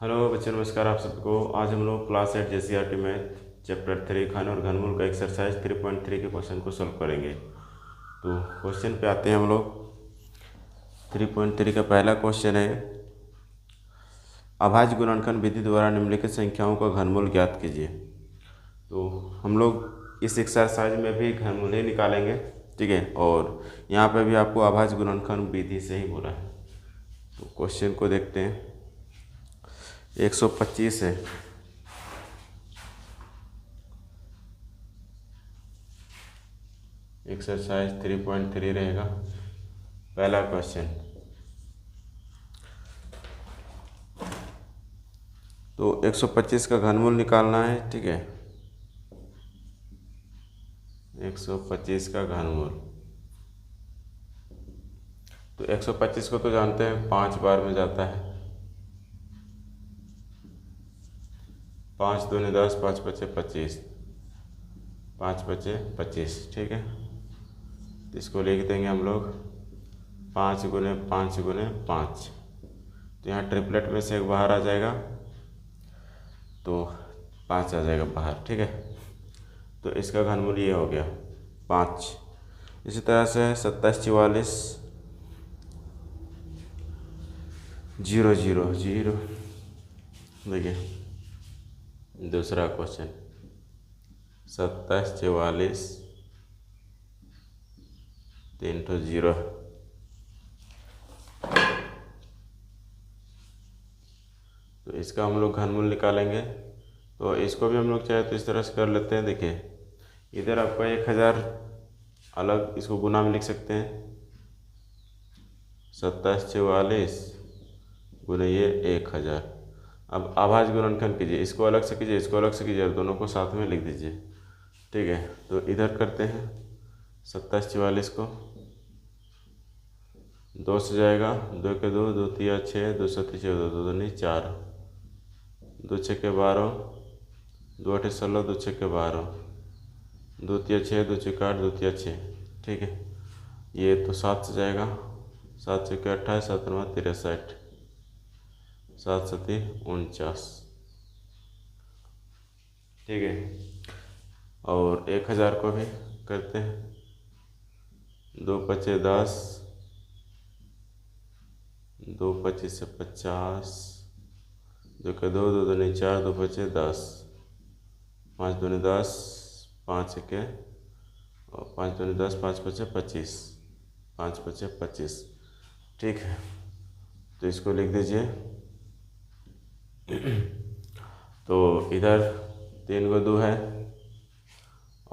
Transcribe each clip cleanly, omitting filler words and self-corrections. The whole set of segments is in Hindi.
हेलो बच्चों, नमस्कार आप सबको। आज हम लोग क्लास 8 JCRT मैथ चैप्टर 3 घन और घनमूल का एक्सरसाइज 3.3 के क्वेश्चन को सॉल्व करेंगे। तो क्वेश्चन पे आते हैं हम लोग। 3.3 का पहला क्वेश्चन है, अभाज्य गुणनखंड विधि द्वारा निम्नलिखित संख्याओं का घनमूल ज्ञात कीजिए। तो हम लोग इस एक्सरसाइज में भी घनमूल ही निकालेंगे, ठीक है। और यहाँ पे भी आपको अभाज्य गुणनखंड विधि से ही बोला है। तो क्वेश्चन को देखते हैं। 125 है, एक्सरसाइज 3.3 रहेगा पहला क्वेश्चन। तो 125 का घनमूल निकालना है, ठीक है। 125 का घनमूल, तो 125 को तो जानते हैं 5 बार में जाता है। 5 दूनी 10, 5 पचे 25, 5 पचे 25, ठीक है। तो इसको लिख देंगे हम लोग 5 गुने 5 गुने 5। तो यहाँ ट्रिपलेट में से एक बाहर आ जाएगा, तो 5 आ जाएगा बाहर, ठीक है। तो इसका घनमूल ये हो गया 5। इसी तरह से 27 44 0 0 0। देखिए दूसरा क्वेश्चन, 27 44 3 तो 0। तो इसका हम लोग घनमूल निकालेंगे। तो इसको भी हम लोग चाहे तो इस तरह से कर लेते हैं। देखिए इधर आपका 1000 अलग, इसको गुना में लिख सकते हैं। 27 44 गुने ये 1000। अब अभाज्य गुणनखंड कीजिए, इसको अलग से कीजिए, इसको अलग से कीजिए और दोनों को साथ में लिख दीजिए, ठीक है। तो इधर करते हैं 27 44 को 2 से जाएगा, 2 के 2, 2 तिया 6, 2 सती 14, 2 दूनी 4, 2 छक्के 12, 2 आठे 16, 2 छक्के 12, 2 तिया 6, 2 छक्के 8, 2 तिया 6, ठीक है। ये तो 7 से जाएगा, 7 छक्के 28, 7 9 63, 7 सती 49, ठीक है। और 1000 को भी करते हैं। 2 पचे 10, 2 25 से 50, 2 के 2, 2 दूनी 4, 2 पचे 10, 5 दूनी 10, 5 के और 5 दूनी 10, 5 पचे 25, 5 पचे 25, ठीक है। तो इसको लिख दीजिए। तो इधर 3 को 2 है,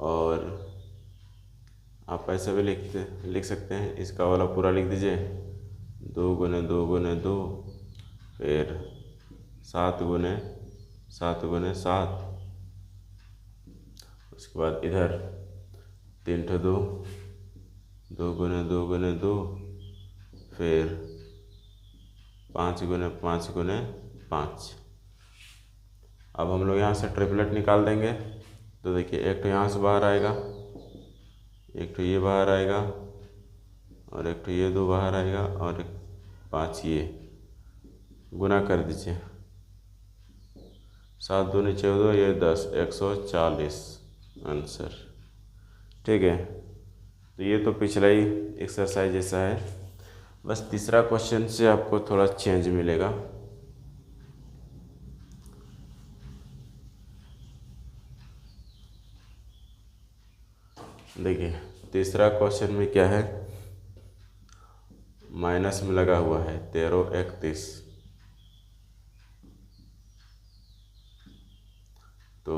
और आप ऐसे भी लिख सकते हैं। इसका वाला पूरा लिख दीजिए, 2 गुने 2 गुने 2, फिर 7 गुने 7 गुने 7। उसके बाद इधर 3 ठो 2, 2 गुने 2 गुने 2, फिर 5 गुने 5 गुने 5। अब हम लोग यहाँ से ट्रिपलेट निकाल देंगे। तो देखिए एक तो यहाँ से बाहर आएगा, एक तो ये बाहर आएगा, और एक तो ये 2 बाहर आएगा, और 5 ये गुना कर दीजिए। 7 दूनी 14, ये 10, 140 आंसर, ठीक है। तो ये तो पिछला ही एक्सरसाइज जैसा है, बस तीसरा क्वेश्चन से आपको थोड़ा चेंज मिलेगा। देखिए तीसरा क्वेश्चन में क्या है, माइनस में लगा हुआ है 13 31। तो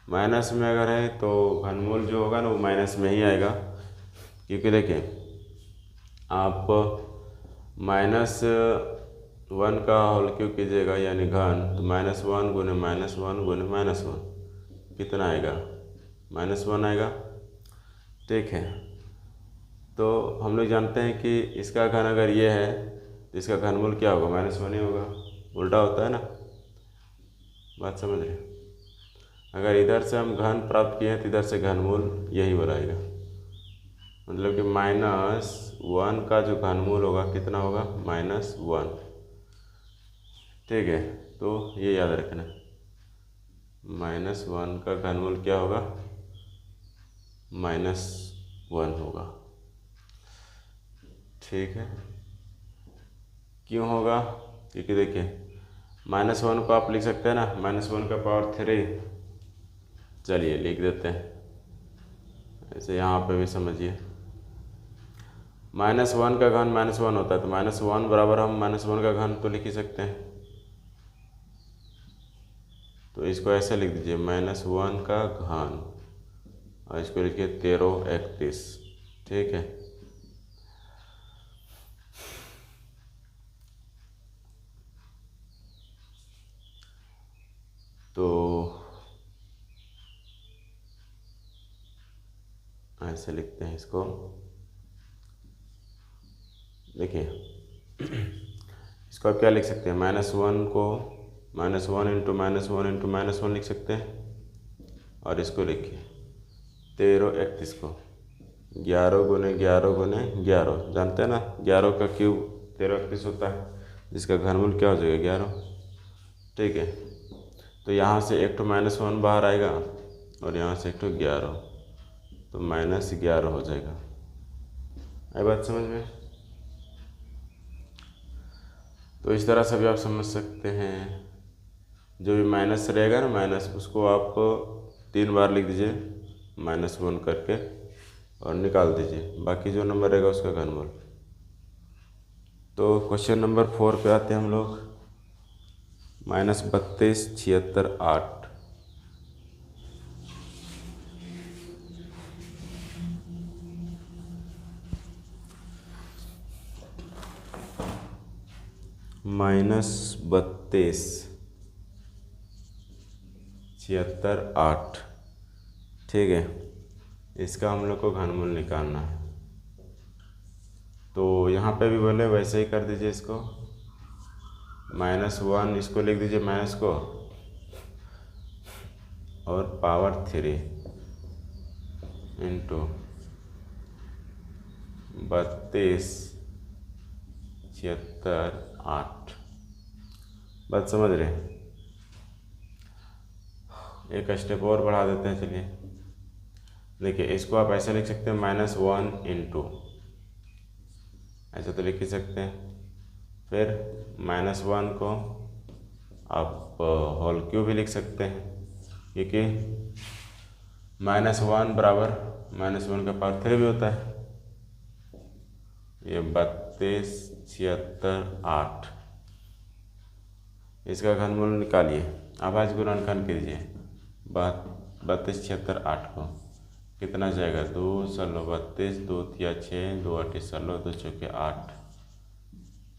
माइनस में अगर है तो घनमूल जो होगा ना वो माइनस में ही आएगा, क्योंकि देखिए आप -1 का होल क्यूब कीजिएगा यानी घन, तो -1 गुने -1 गुने -1 कितना आएगा, -1 आएगा, ठीक है। तो हम लोग जानते हैं कि इसका घन अगर ये है तो इसका घनमूल क्या होगा, -1 ही होगा। उल्टा होता है ना, बात समझ रहे हैं। अगर इधर से हम घन प्राप्त किए हैं तो इधर से घनमूल यही बनाएगा, मतलब कि -1 का जो घनमूल होगा कितना होगा, -1, ठीक है, तो ये याद रखना, -1 का घनमूल क्या होगा, -1 होगा। ठीक है, क्यों होगा, क्योंकि देखिए -1 को आप लिख सकते हैं ना, -1 का पावर 3। चलिए लिख देते हैं ऐसे, यहाँ पे भी समझिए, -1 का घन -1 होता है, तो -1 बराबर हम -1 का घन तो लिख ही सकते हैं। तो इसको ऐसे लिख दीजिए, -1 का घन, और इसको लिखिए 1331। ठीक है, तो ऐसे लिखते हैं इसको। देखिए इसको आप क्या लिख सकते हैं, -1 को -1 इंटू -1 इंटू -1 लिख सकते हैं, और इसको लिखिए 1331 को 11 गुने 11 गुने 11, जानते हैं ना 11 का क्यूब 1331 होता है, जिसका घनमूल क्या हो जाएगा 11। ठीक है, तो यहाँ से एक तो -1 बाहर आएगा, और यहाँ से एक तो 11, तो -11 हो जाएगा। आई बात समझ में? तो इस तरह से भी आप समझ सकते हैं, जो भी माइनस रहेगा ना माइनस, उसको आप 3 बार लिख दीजिए -1 करके, और निकाल दीजिए, बाकी जो नंबर रहेगा उसका घनमूल। तो क्वेश्चन नंबर 4 पे आते हैं हम लोग, -32 76 8। -32 76 8। ठीक है, इसका हम लोग को घनमूल निकालना है। तो यहाँ पे भी बोले वैसे ही कर दीजिए, इसको -1 इसको लिख दीजिए माइनस को, और पावर 3 इंटू 32 76 8। बात समझ रहे? एक स्टेप और बढ़ा देते हैं, चलिए देखिए, इसको आप ऐसे लिख सकते हैं -1 इंटू, ऐसे तो लिख ही सकते हैं, फिर -1 को आप होल क्यूब भी लिख सकते हैं, क्योंकि -1 बराबर -1 का पावर 3 भी होता है। ये 32 76 8, इसका घनमूल निकालिए। अब आज गुणनखंड कीजिए 32 76 8 को, कितना जाएगा, 2 16 32, 2 तिया 6, 2 8 16, 2 चौके 8,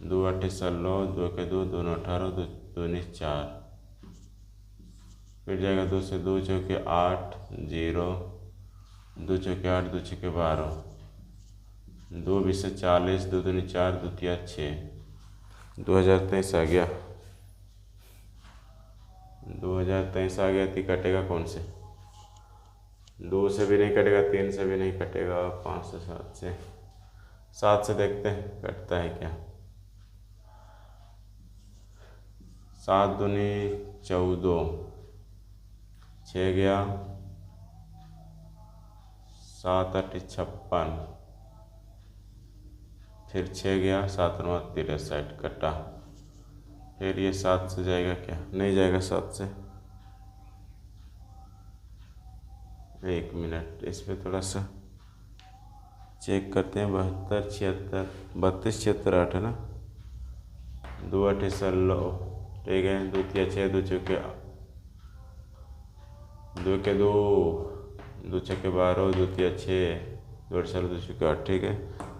2 8 16, 2 के 2 2 18, 2 2 9 4, फिर जाएगा 2 से 2 चौके 8 0, 2 चौके 8, 2 चौके 12, 2 20 से 40, 2 दूनी 4, 2 तिया 6, 2023 आ गया। 2023 आ गया, तो कटेगा कौन से, 2 से भी नहीं कटेगा, 3 से भी नहीं कटेगा, 5 से 7 से, 7 से देखते हैं कटता है क्या। 7 दूनी 14, 6 गया, 7 8 56, फिर 6 गया, 7 9 63 कटा। फिर ये 7 से जाएगा क्या, नहीं जाएगा 7 से। एक मिनट, इस पर थोड़ा सा चेक करते हैं। 72 76, 32 76 8 है ना, 2 8 16, ठीक है, 2 तिया 6, 2 चौके 2 के 2, 2 छक्के 12, 2 तिया 6, 2 8 16, 2 चौके 8, ठीक है,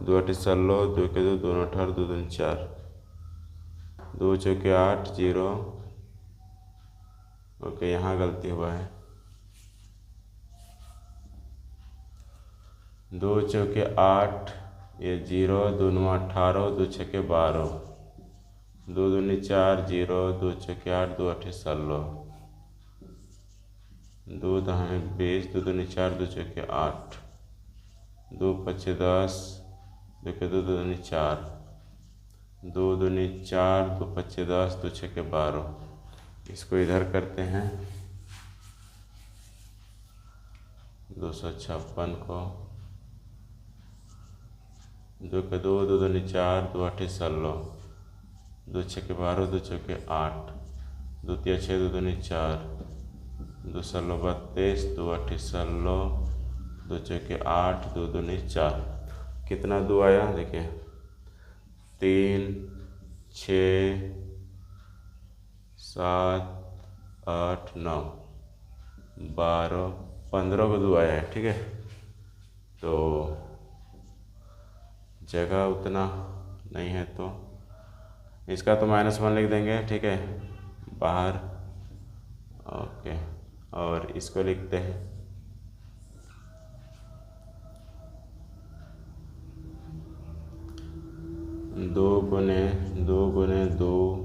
2 8 16, 2 के 2 2 18, 2 2 4, 2 चौके 8 0। ओके, यहाँ गलती हुआ है, 2 चौके 8, ये 0, 2 9 18, 2 छक्के 12, 2 दूनी 4 0, 2 चौके 8, 2 8 16, 2 दहें 20, 2 दूनी 4, 2 चौके 8, 2 5 10, 2 के 2 2 दूनी 4, 2 दूनी 4, 2 पच्चे 10, 2 छक्के 12। इसको इधर करते हैं 256 को 2 के 2, 2 दूनी 4, 2 8 16, 2 छक्के 12, 2 चौके 8, 2 तिया 6, 2 दूनी 4, 2 16 32, 2 8 16, 2 चौके 8, 2 दूनी 4। कितना 2 आया देखिए 3 6 7 8 9 12 15 को 2 आया है। ठीक है, तो जगह उतना नहीं है तो इसका तो -1 लिख देंगे। ठीक है, बाहर। ओके, और इसको लिखते हैं 2 गुने 2 गुने 2,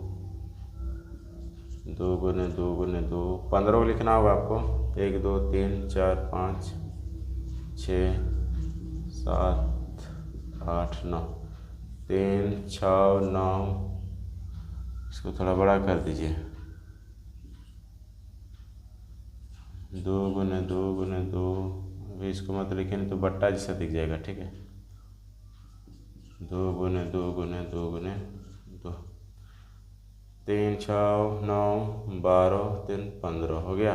2 गुने 2 गुने 2, 15 को लिखना होगा आपको। 1 2 3 4 5 6 7 8 9, 3 6 9। इसको थोड़ा बड़ा कर दीजिए। 2 गुने 2 गुने 2, अभी इसको मत लिखिए नहीं तो बट्टा जैसा दिख जाएगा। ठीक है, 2 गुने 2 गुने 2 गुने 2, 3 6 9 12 3 15 हो गया।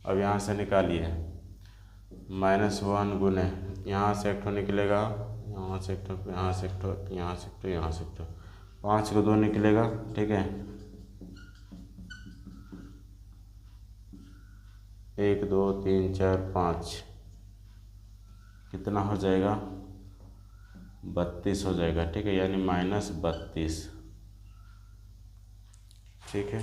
अब यहाँ से निकालिए -1 गुने यहाँ से एक ठो निकलेगा, यहाँ से एक ठो, यहाँ से एक ठो, यहाँ से एक ठो, यहाँ से एक ठो, 5 को 2 निकलेगा। ठीक है, 1 2 3 4 5, कितना हो जाएगा 32 हो जाएगा। ठीक है, यानी -32। ठीक है,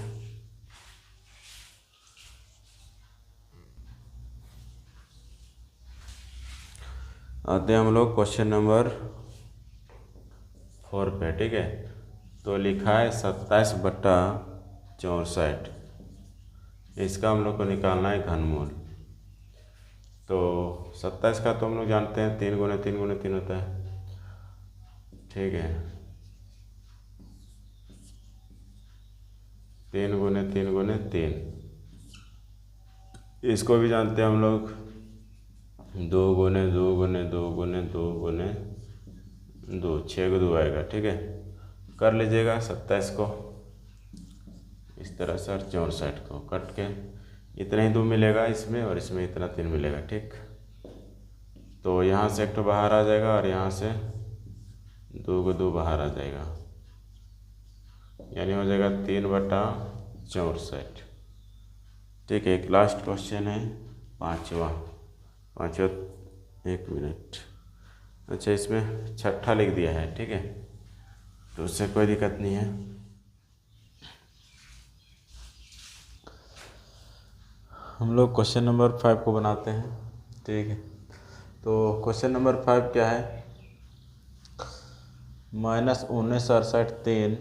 आते हैं हम लोग क्वेश्चन नंबर 4 पे। ठीक है, तो लिखा है 27/64। इसका हम लोग को निकालना है घनमूल। तो 27 का तो हम लोग जानते हैं 3 गुने 3 गुने 3 होता है। ठीक है, 3 गुने 3 गुने 3। इसको भी जानते हैं हम लोग 2 गुने 2 गुने 2 गुने 2 गुने 2, 6 को 2 आएगा। ठीक है, कर लीजिएगा 27 को इस तरह से और 64 को कट के इतना ही 2 मिलेगा इसमें, और इसमें इतना 3 मिलेगा। ठीक, तो यहाँ से एक तो बाहर आ जाएगा और यहाँ से 2 को 2 बाहर आ जाएगा, यानी हो जाएगा 3/64। ठीक है, एक लास्ट क्वेश्चन है पाँचवा। 1 मिनट। अच्छा, इसमें छठा लिख दिया है। ठीक है, तो उससे कोई दिक्कत नहीं है। हम लोग क्वेश्चन नंबर 5 को बनाते हैं। ठीक है, तो क्वेश्चन नंबर 5 क्या है, -1968 3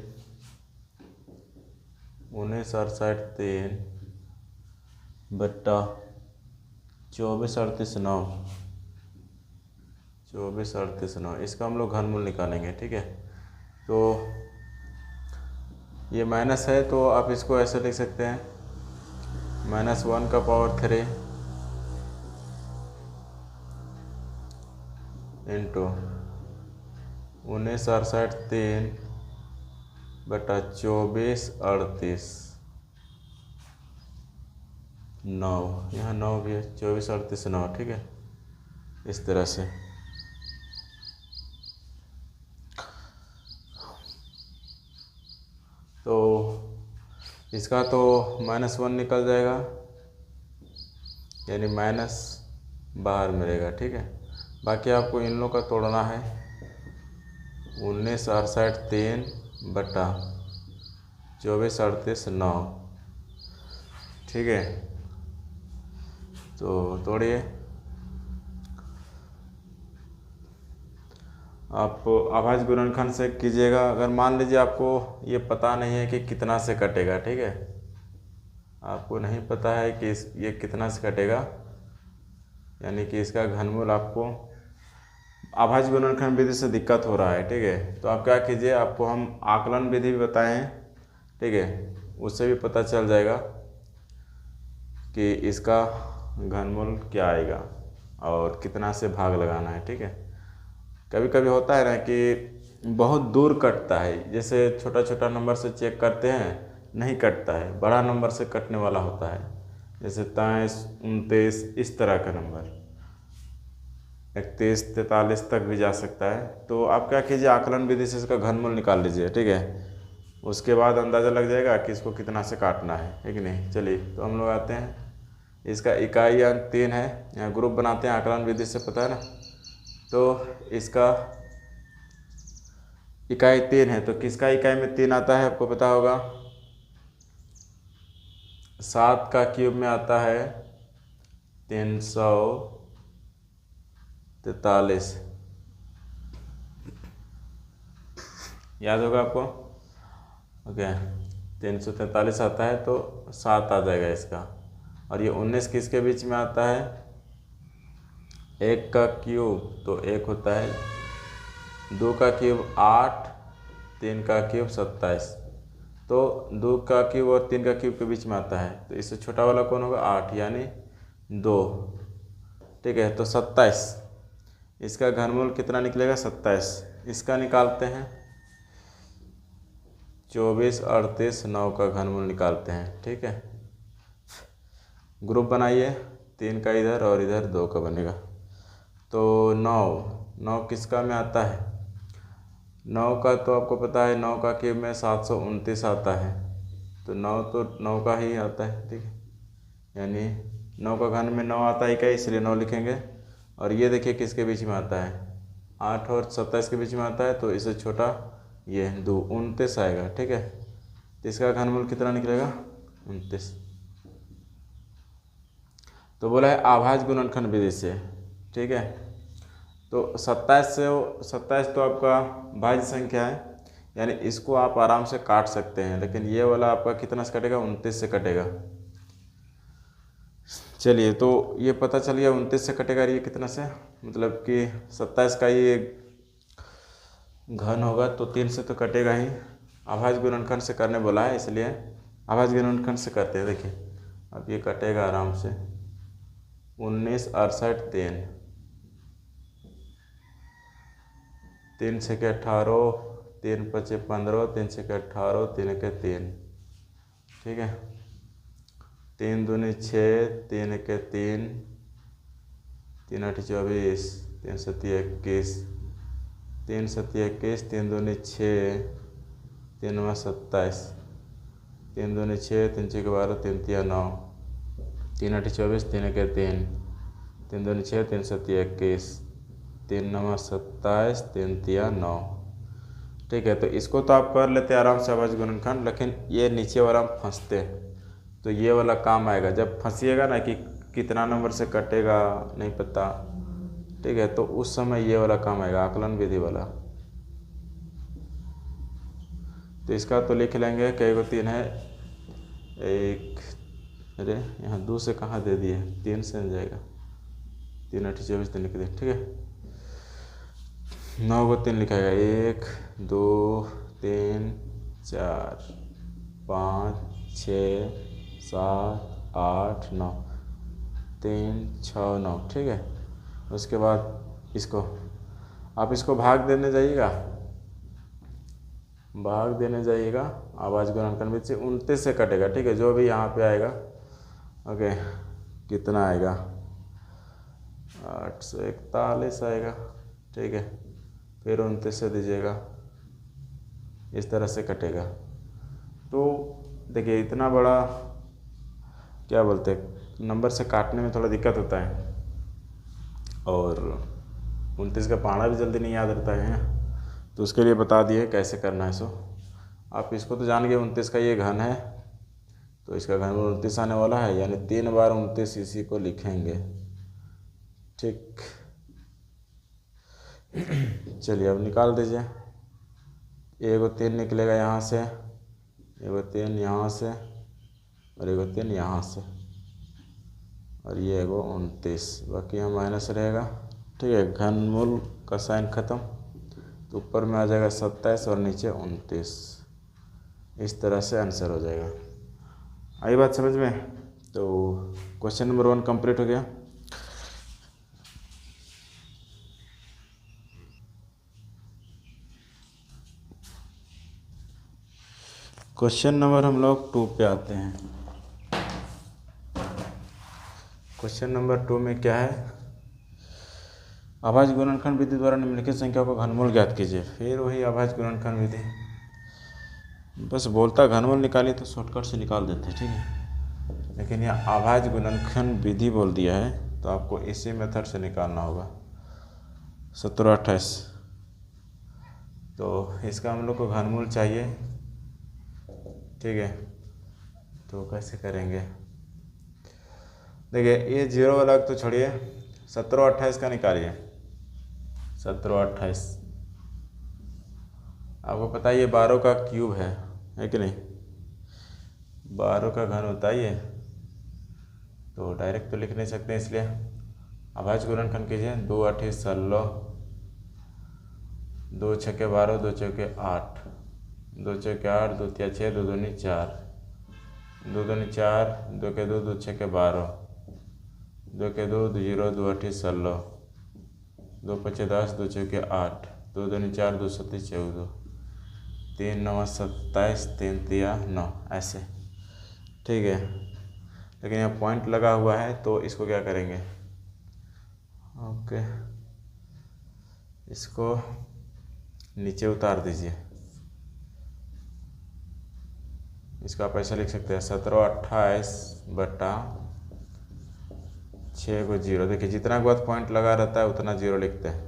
1968 3 बट्टा 24 38 9, 24 38 9। इसका हम लोग घनमूल निकालेंगे। ठीक है, तो ये माइनस है तो आप इसको ऐसे लिख सकते हैं -1 का पावर 3 इंटू 1968 3 बटा 24 38 9। यहाँ 9 भी है, 24 38 9। ठीक है, इस तरह से। तो इसका तो -1 निकल जाएगा, यानी माइनस बाहर मिलेगा। ठीक है, बाकी आपको इन लोग का तोड़ना है। 1968 3 बटा 24 38 9। ठीक है, तो तोड़िए। आप अभाज्य गुणनखंड से कीजिएगा। अगर मान लीजिए आपको ये पता नहीं है कि कितना से कटेगा। ठीक है, आपको नहीं पता है कि ये कितना से कटेगा, यानी कि इसका घनमूल आपको अभाज्य गुणनखंड विधि से दिक्कत हो रहा है, ठीक है, तो आप क्या कीजिए, आपको हम आकलन विधि भी बताए हैं, ठीक है, उससे भी पता चल जाएगा कि इसका घनमूल क्या आएगा और कितना से भाग लगाना है, ठीक है। कभी कभी होता है ना कि बहुत दूर कटता है, जैसे छोटा छोटा नंबर से चेक करते हैं नहीं कटता है, बड़ा नंबर से कटने वाला होता है, जैसे 23, 29 इस तरह का नंबर, 31, 43 तक भी जा सकता है। तो आप क्या कीजिए, आकलन विधि से इसका घनमूल निकाल लीजिए, ठीक है, उसके बाद अंदाज़ा लग जाएगा कि इसको कितना से काटना है कि नहीं। चलिए तो हम लोग आते हैं, इसका इकाई अंक 3 है, यहाँ ग्रुप बनाते हैं, आकलन विधि से पता है ना, तो इसका इकाई 3 है, तो किसका इकाई में 3 आता है आपको पता होगा, 7 का क्यूब में आता है 343, याद होगा आपको, ओके, 343 आता है तो 7 आ जाएगा इसका। और ये 19 किसके बीच में आता है, 1 का क्यूब तो 1 होता है, 2 का क्यूब 8, 3 का क्यूब 27, तो 2 का क्यूब और 3 का क्यूब के बीच में आता है, तो इससे छोटा वाला कौन होगा, 8 यानी 2, ठीक है, तो 27, इसका घनमूल कितना निकलेगा, 27, इसका निकालते हैं, 24, 38, 9 का घनमूल निकालते हैं, ठीक है। ग्रुप बनाइए, 3 का इधर और इधर 2 का बनेगा, तो 9 किसका में आता है, 9 का तो आपको पता है, 9 का क्यूब में 729 आता है, तो 9 तो 9 का ही आता है, ठीक है, यानी 9 का घन में 9 आता है क्या, इसलिए 9 लिखेंगे। और ये देखिए किसके बीच में आता है, 8 और 27 के बीच में आता है, तो इससे छोटा ये 2, 29 आएगा, ठीक है, तो इसका घनमूल कितना निकलेगा, 29। तो बोला है अभाज्य गुणनखंड विधि से, ठीक है, तो 27 तो आपका भाज्य संख्या है, यानी इसको आप आराम से काट सकते हैं, लेकिन ये वाला आपका कितना से कटेगा, 29 से कटेगा। चलिए तो ये पता चल गया 29 से कटेगा, ये कितना से, मतलब कि 27 का ये घन होगा तो 3 से तो कटेगा ही, अभाज्य गुणनखंड से करने बोला है इसलिए अभाज्य गुणनखंड से करते हैं। देखिए अब ये कटेगा आराम से, 19, 68, 3, 3 से के 18, 3 5 15, 3 से के 18, 3 के 3, ठीक है, 3 दूनी 6, 3 के 3, 3 8 24, 3 7 21, 3 7 21, 3 दूनी 6, 3 9 27, 3 दूनी 6, 3 6 12, 3 3 9, 3 8 24, 3 के 3, 3 दूनी 6, 3 7 21, 3 9 27, 3 3 9, ठीक है। तो इसको तो आप कर लेते आराम से अभाज्य गुणनखंड, लेकिन ये नीचे वाला फंसते, तो ये वाला काम आएगा जब फंसिएगा ना कि कितना नंबर से कटेगा नहीं पता, ठीक है, तो उस समय ये वाला काम आएगा, आकलन विधि वाला। तो इसका तो लिख लेंगे, कई को 3 है, एक, अरे यहाँ 2 से कहाँ दे दिए, 3 से मिल जाएगा, 3 8 24 दिन लिख दे, ठीक है, 9 को 3 लिखाएगा, 1 2 3 4 5 6 7 8 9, 3 6 9, ठीक है। उसके बाद इसको आप इसको भाग देने जाइएगा, अभाज्य गुणनखंड विधि से 29 से कटेगा, ठीक है, जो भी यहाँ पे आएगा, ओके, कितना आएगा, 841 आएगा, ठीक है, फिर 29 से दीजिएगा, इस तरह से कटेगा। तो देखिए इतना बड़ा क्या बोलते हैं, नंबर से काटने में थोड़ा दिक्कत होता है, और 29 का पहाड़ा भी जल्दी नहीं याद रहता है, तो उसके लिए बता दिए कैसे करना है। सो आप इसको तो जान गए, 29 का ये घन है, तो इसका घनमूल 29 आने वाला है, यानी 3 बार 29 इसी को लिखेंगे, ठीक। चलिए अब निकाल दीजिए, 1 3 निकलेगा यहाँ से, 1 3 यहाँ से, और 1 3 यहाँ से, और ये 29, बाकी यहाँ माइनस रहेगा, ठीक है। घनमूल का साइन खत्म, तो ऊपर में आ जाएगा 27 और नीचे 29। इस तरह से आंसर हो जाएगा। आई बात समझ में? तो क्वेश्चन नंबर 1 कंप्लीट हो गया। क्वेश्चन नंबर हम लोग 2 पे आते हैं। क्वेश्चन नंबर 2 में क्या है? अभाज्य गुणनखंड विधि द्वारा निम्नलिखित संख्या को घनमूल ज्ञात कीजिए। फिर वही अभाज्य गुणनखंड विधि, बस बोलता घनमूल निकालिए तो शॉर्टकट से निकाल देते, ठीक है। लेकिन यह अभाज्य गुणनखंड विधि बोल दिया है, तो आपको इसी मेथड से निकालना होगा। 17 28, तो इसका हम लोग को घनमूल चाहिए, ठीक है। तो कैसे करेंगे? देखिए, ये 0 वाला तो छोड़िए, 17 28 का निकालिए। 17 28 आपको पता है ये 12 का क्यूब है कि नहीं? 12 का घन होता है ये, तो डायरेक्ट तो लिख नहीं सकते, इसलिए अभाज्य गुणनखंड कीजिए। 2 8 16, 2 6 12, 2 चौके 8, 2 चौके 8, 2 तिया 6, 2 दूनी 4, 2 दूनी 4, 2 के 2, 2 6 12, 2 के 2 0, 2 8 16, 2 5 10, 2 चौके 8, 2 दूनी 4, 2 7 14, 3 9 27, 3 तिया 9, ऐसे, ठीक है। लेकिन यहाँ पॉइंट लगा हुआ है, तो इसको क्या करेंगे? ओके, इसको नीचे उतार दीजिए। इसका आप ऐसा लिख सकते हैं, 17 28 बटा 6 को 0। देखिए, जितना के बाद पॉइंट लगा रहता है उतना 0 लिखते हैं।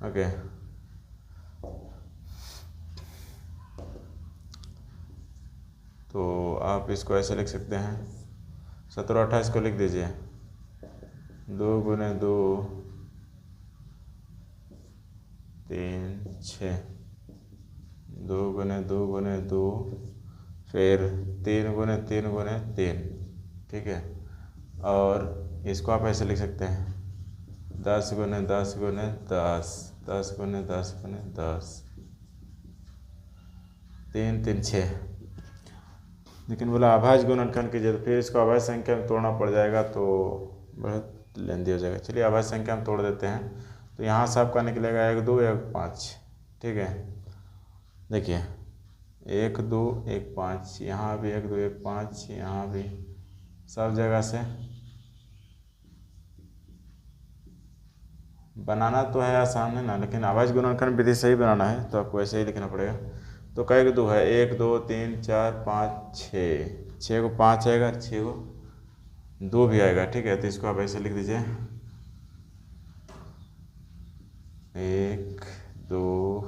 ओके, तो आप इसको ऐसे लिख सकते हैं, 17 28 को लिख दीजिए, 2 गुने 2 3 6, 2 गुने 2 गुने 2, फिर 3 गुने 3 गुने 3, ठीक है। और इसको आप ऐसे लिख सकते हैं, 10 गुने 10 गुने 10, 10 गुने 10 गुने 10, 3 3 6। लेकिन बोला अभाज्य गुणनखंड कीजिए, तो फिर इसको अभाज्य संख्या में तोड़ना पड़ जाएगा, तो बहुत लेंदी हो जाएगा। चलिए अभाज्य संख्या में तोड़ देते हैं। तो यहाँ से आपका निकलेगा 1 2 1 5, ठीक है। देखिए, 1 2 1 5, यहाँ भी 1 2 1 5, यहाँ भी, सब जगह से बनाना तो है आसान है ना, लेकिन अभाज्य गुणनखंड विधि सही बनाना है तो आपको ऐसे ही लिखना पड़ेगा। तो कई को 2 है, 1 2 3 4 5 6, 6 को 5 आएगा, 6 को 2 भी आएगा, ठीक है। तो इसको आप ऐसे लिख दीजिए, 1 2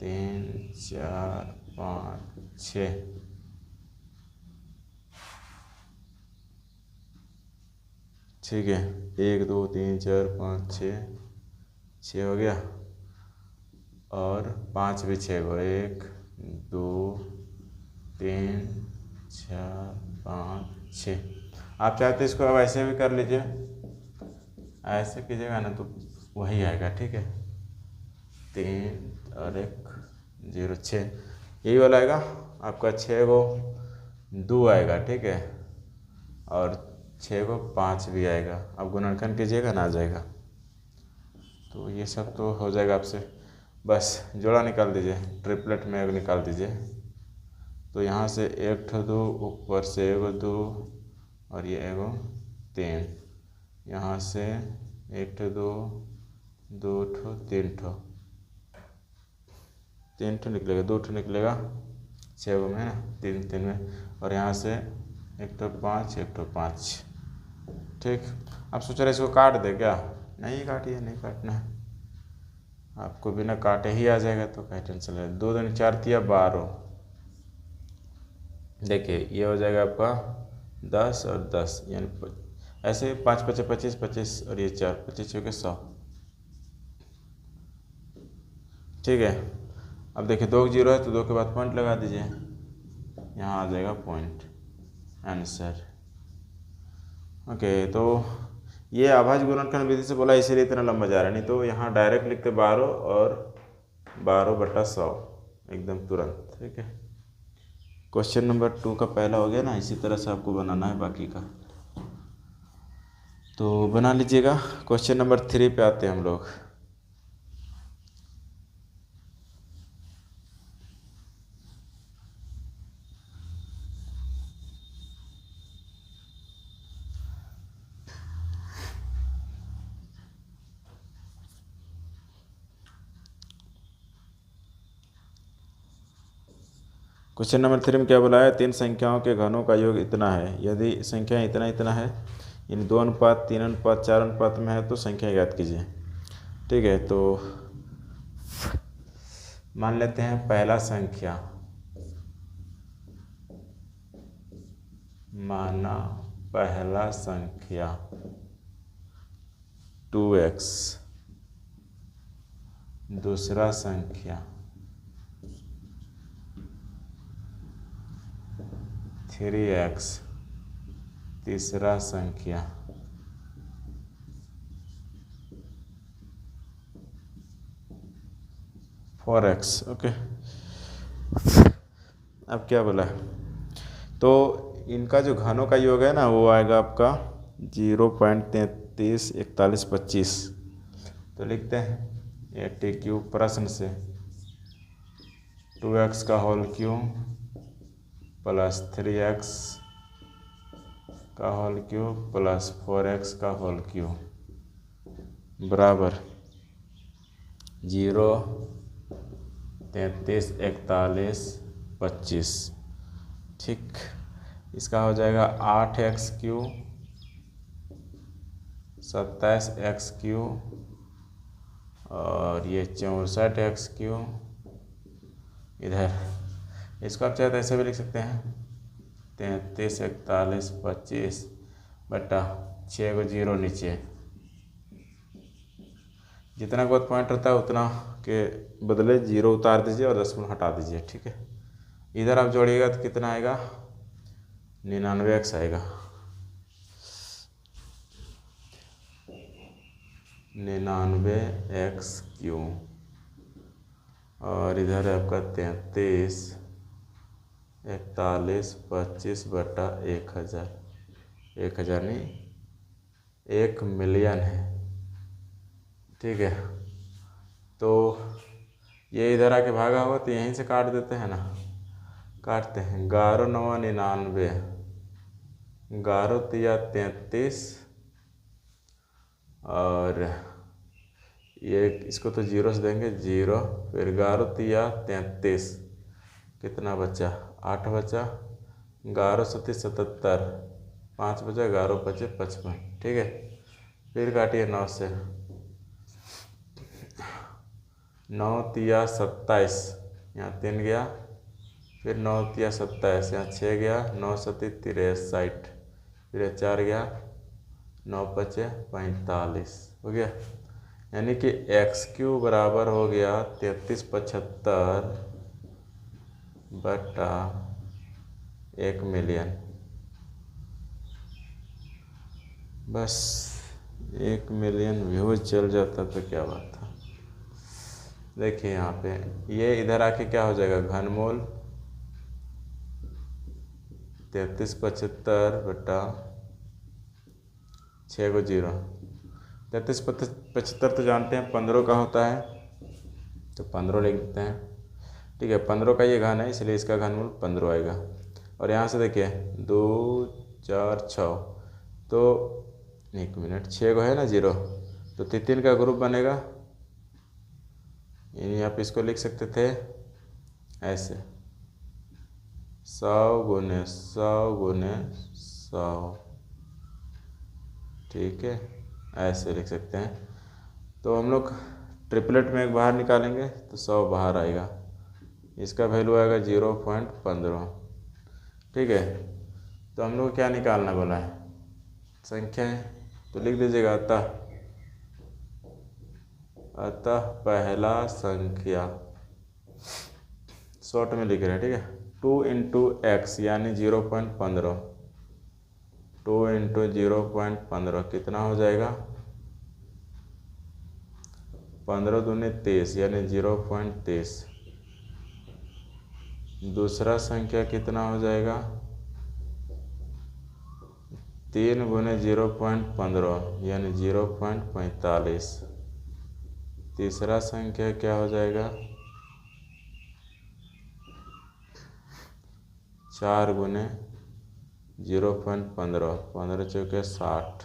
3 4 5 6, ठीक है। 1 2 3 4 5 6, 6 हो गया, और 5 भी 6 को, 1 2 3 4 5 6। आप चाहते इसको अब ऐसे भी कर लीजिए, ऐसे कीजिएगा ना तो वही आएगा, ठीक है। 3 और 1 0 6, यही वाला आएगा आपका। 6 को 2 आएगा, ठीक है, और 6 को 5 भी आएगा। अब गुणनखंड कीजिएगा ना, आ जाएगा। तो ये सब तो हो जाएगा आपसे, बस जोड़ा निकाल दीजिए, ट्रिपलेट में एक निकाल दीजिए। तो यहाँ से 1 ठो 2, ऊपर से 1 2, और ये 1 3, यहाँ से 1 ठो 2 2 ठो 3 ठो, 3 ठो निकलेगा, 2 ठो निकलेगा 6 में ना, 3 3 में, और यहाँ से 1 ठो 5 1 ठो 5, ठीक। आप सोच रहे इसको काट दे क्या? नहीं काटिए, नहीं काटना है, आपको बिना काटे ही आ जाएगा, तो क्या टेंशन है। 2 2 4 तिया 12, देखिए ये हो जाएगा आपका 10 और 10, यानी ऐसे 5 5 25 25, और ये 4 25 हो गए 100, ठीक है। अब देखिए 2 0 है, तो 2 के बाद पॉइंट लगा दीजिए, यहाँ आ जाएगा पॉइंट, आंसर। ओके, तो ये अभाज्य गुणनखंड विधि से बोला इसीलिए इतना लंबा जा रहा है, नहीं तो यहाँ डायरेक्ट लिखते 12 और 12/100 एकदम तुरंत। ठीक है, क्वेश्चन नंबर 2 का पहला हो गया ना, इसी तरह से आपको बनाना है बाकी का, तो बना लीजिएगा। क्वेश्चन नंबर 3 पे आते हैं हम लोग। क्वेश्चन नंबर 3 में क्या बोला है, 3 संख्याओं के घनों का योग इतना है। यदि संख्या इतना इतना है, इन 2 अनुपात 3 अनुपात 4 अनुपात में है तो संख्या ज्ञात कीजिए। ठीक है, तो मान लेते हैं पहला संख्या, माना पहला संख्या 2x, दूसरा संख्या 3x, तीसरा संख्या 4x। ओके, अब क्या बोला है, तो इनका जो घनों का योग है ना वो आएगा आपका 0.334125। तो लिखते हैं 80³ प्रश्न से 2x का होल क्यूब प्लस 3x का होल क्यूब प्लस 4x का होल क्यूब बराबर 0.334125। ठीक, इसका हो जाएगा 8x³ 27x³ और ये 64x³ इधर। इसको आप चाहे तो ऐसे भी लिख सकते हैं 334125 बटा 6 को 0 नीचे, जितना बहुत पॉइंट रहता है उतना के बदले 0 उतार दीजिए और 10 हटा दीजिए। ठीक है, इधर आप जोड़िएगा तो कितना आएगा, 99x आएगा, 99x³ और इधर है आपका 334125 बटा 1000, 1000 नहीं 1 मिलियन है। ठीक है, तो ये इधर आके भागा होगा तो यहीं से काट देते हैं ना, काटते हैं 11 9 99, 11 तिया 33 और ये इसको तो 0 से देंगे 0, फिर 11 तिया 33 कितना बचा 8 बचा, 11 सत्ती 77, 5 बचा, 11 बचे 55। ठीक है, फिर काटिए 9 से, 9 तिया 27, यहाँ 3 गया, फिर 9 तिया 27, यहाँ 6 गया, 9 सत्ती 63, फिर 4 गया, 9 बचे 45 हो गया, यानी कि x³ बराबर हो गया 3375 बटा 1 मिलियन। बस 1 मिलियन व्यूज चल जाता तो क्या बात था। देखिए यहाँ पे ये इधर आके क्या हो जाएगा, घनमूल 3375 बटा 6 को 0, 3375 तो जानते हैं 15 का होता है, तो 15 लिख देते हैं। ठीक है, 15 का ये घन है इसलिए इसका घनमूल 15 आएगा। और यहाँ से देखिए 2 4 6, तो 1 मिनट 6 को है ना 0, तो 3 का ग्रुप बनेगा, यानी आप इसको लिख सकते थे ऐसे 100 गुने 100 गुने 100। ठीक है, ऐसे लिख सकते हैं। तो हम लोग ट्रिपलेट में एक बाहर निकालेंगे तो 100 बाहर आएगा, इसका वैल्यू आएगा 0.15। ठीक है, तो हम लोग क्या निकालना बोला है, संख्या है, तो लिख दीजिएगा अतः पहला संख्या शॉर्ट में लिख रहे हैं। ठीक है, 2 × x यानी 0.15, 2 इंटू 0.15 कितना हो जाएगा? 15 दूनी 23 यानी 0.23। दूसरा संख्या कितना हो जाएगा? 3 गुने 0.15 यानी 0.45। तीसरा संख्या क्या हो जाएगा? 4 गुने 0.15, 15 चौके 60,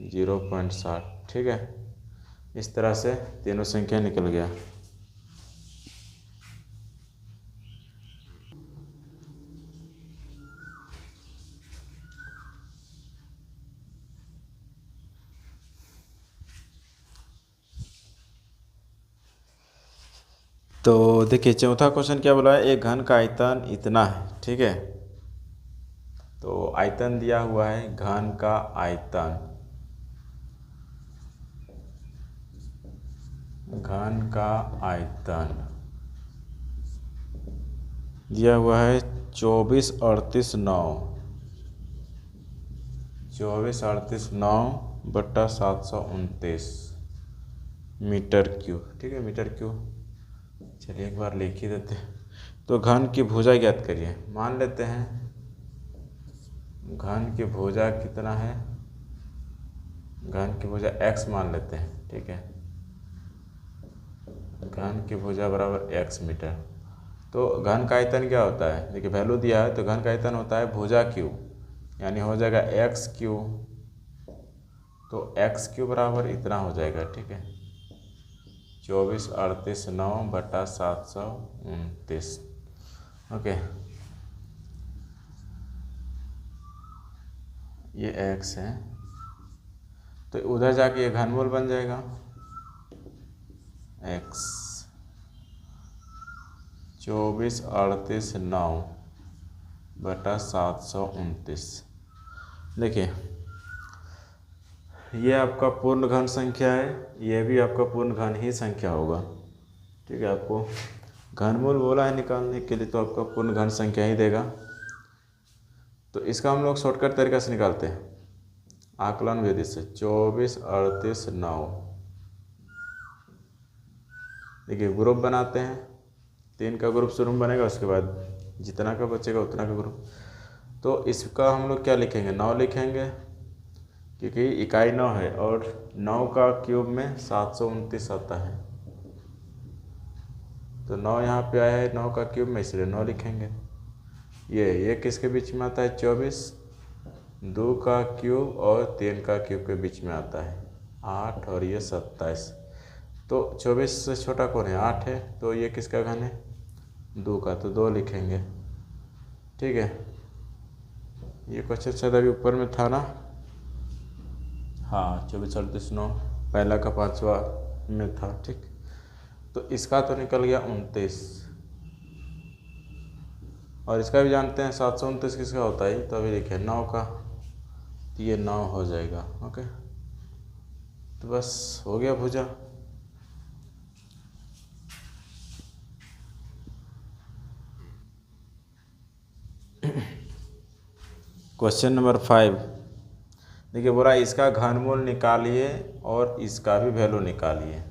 0.60। ठीक है, इस तरह से तीनों संख्या निकल गया। तो देखिए चौथा क्वेश्चन क्या बोला है, एक घन का आयतन इतना है। ठीक है, तो आयतन दिया हुआ है, घन का आयतन, घन का आयतन दिया हुआ है 2438.9 मीटर क्यूब। ठीक है, मीटर क्यूब। चलिए एक बार लिख ही देते हैं। तो घन की भुजा ज्ञात करिए। मान लेते हैं घन की भुजा कितना है, घन की भुजा x मान लेते हैं। ठीक है, घन की भुजा बराबर x मीटर। तो घन का आयतन क्या होता है, देखिए वैल्यू दिया है, तो घन का आयतन होता है भुजा क्यूब, यानी हो जाएगा x क्यूब। तो x क्यूब बराबर इतना हो जाएगा। ठीक है, 2438.9/729। ओके, ये x है, तो उधर जाके ये घनमूल बन जाएगा x 2438.9/729। देखिए ये आपका पूर्ण घन संख्या है, ये भी आपका पूर्ण घन ही संख्या होगा। ठीक है, आपको घनमूल बोला है निकालने के लिए, तो आपका पूर्ण घन संख्या ही देगा। तो इसका हम लोग शॉर्टकट तरीका से निकालते हैं, आकलन विधि से। 2438.9, देखिए ग्रुप बनाते हैं, 3 का ग्रुप शुरू में बनेगा, उसके बाद जितना का बचेगा उतना का ग्रुप। तो इसका हम लोग क्या लिखेंगे, 9 लिखेंगे, क्योंकि इकाई 9 है, और 9 का क्यूब में 729 आता है। तो 9 यहाँ पे आया है 9 का क्यूब में, इसलिए 9 लिखेंगे। ये किसके बीच में आता है, 24, 2 का क्यूब और 3 का क्यूब के बीच में आता है 8, और ये 27। तो 24 से छोटा कौन है, 8 है, तो ये किसका घन है, 2 का, तो 2 लिखेंगे। ठीक है, ये क्वेश्चन शायद अभी ऊपर में था ना, हाँ 2438.9 पहला का 5वां में था। ठीक, तो इसका तो निकल गया 29, और इसका भी जानते हैं 729 किसका होता है, तो अभी देखिए 9 का, तो ये 9 हो जाएगा। ओके, तो बस हो गया भुजा। क्वेश्चन नंबर 5, देखिए बोला इसका घनमूल निकालिए और इसका भी वैल्यू निकालिए।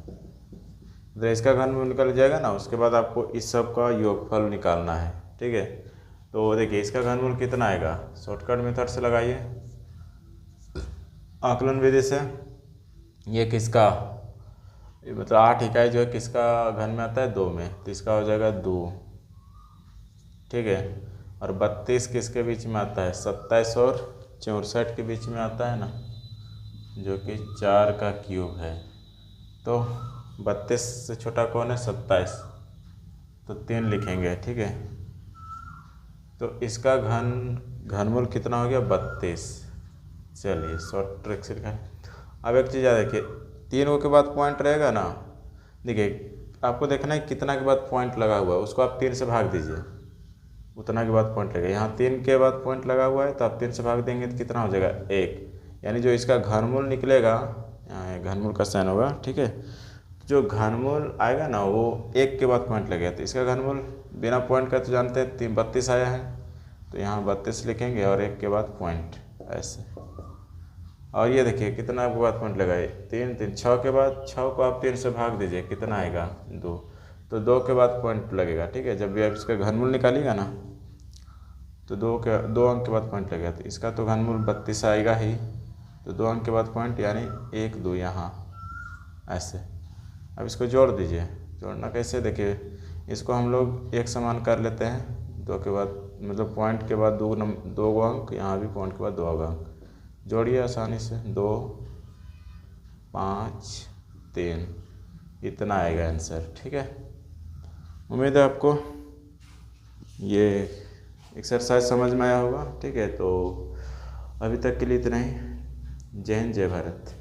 तो इसका घनमूल निकल जाएगा ना, उसके बाद आपको इस सब का योगफल निकालना है। ठीक है, तो देखिए इसका घनमूल कितना आएगा, शॉर्टकट मेथड से लगाइए, आकलन विधि से। ये किसका, मतलब 8 इकाई जो है किसका घन में आता है, 2 में, तो इसका हो जाएगा 2। ठीक है, और 32 किसके बीच में आता है, 27 और 64 के बीच में आता है ना, जो कि 4 का क्यूब है। तो 32 से छोटा कौन है, 27, तो 3 लिखेंगे। ठीक है, तो इसका घनमूल कितना हो गया, 32। चलिए शॉर्ट ट्रिक से लिखें। अब एक चीज़ याद रखिए, 3 के बाद पॉइंट रहेगा ना, देखिए आपको देखना है कितना के बाद पॉइंट लगा हुआ है, उसको आप 3 से भाग दीजिए, उतना के बाद पॉइंट लगेगा। यहाँ 3 के बाद पॉइंट लगा हुआ है, तो आप 3 से भाग देंगे तो कितना हो जाएगा, 1। यानी जो इसका घनमूल निकलेगा, यहाँ घनमूल का साइन होगा। ठीक है, जो घनमूल आएगा ना वो 1 के बाद पॉइंट लगेगा, तो इसका घनमूल बिना पॉइंट का तो जानते हैं 32 आया है, तो यहाँ 32 लिखेंगे और 1 के बाद पॉइंट। ऐसे। और ये देखिए कितना आपके बाद पॉइंट लगाए, 3 3, 6 के बाद 6 को आप 3 से भाग दीजिए, कितना आएगा 2, तो 2 के बाद पॉइंट लगेगा। ठीक है, जब भी आप इसका घनमूल निकालिएगा ना तो 2 अंक के बाद पॉइंट लगेगा, तो इसका तो घनमूल 32 आएगा ही, तो 2 अंक के बाद पॉइंट यानी 1 2 यहाँ ऐसे। अब इसको जोड़ दीजिए, जोड़ना कैसे देखिए, इसको हम लोग एक समान कर लेते हैं, 2 के बाद मतलब पॉइंट के बाद 2 अंक, यहाँ भी पॉइंट के बाद 2 अंक, जोड़िए आसानी से, 2 5 3, इतना आएगा आंसर। ठीक है, उम्मीद है आपको ये एक्सरसाइज समझ में आया होगा। ठीक है, तो अभी तक के लिए इतना ही। जय हिंद, जय भारत।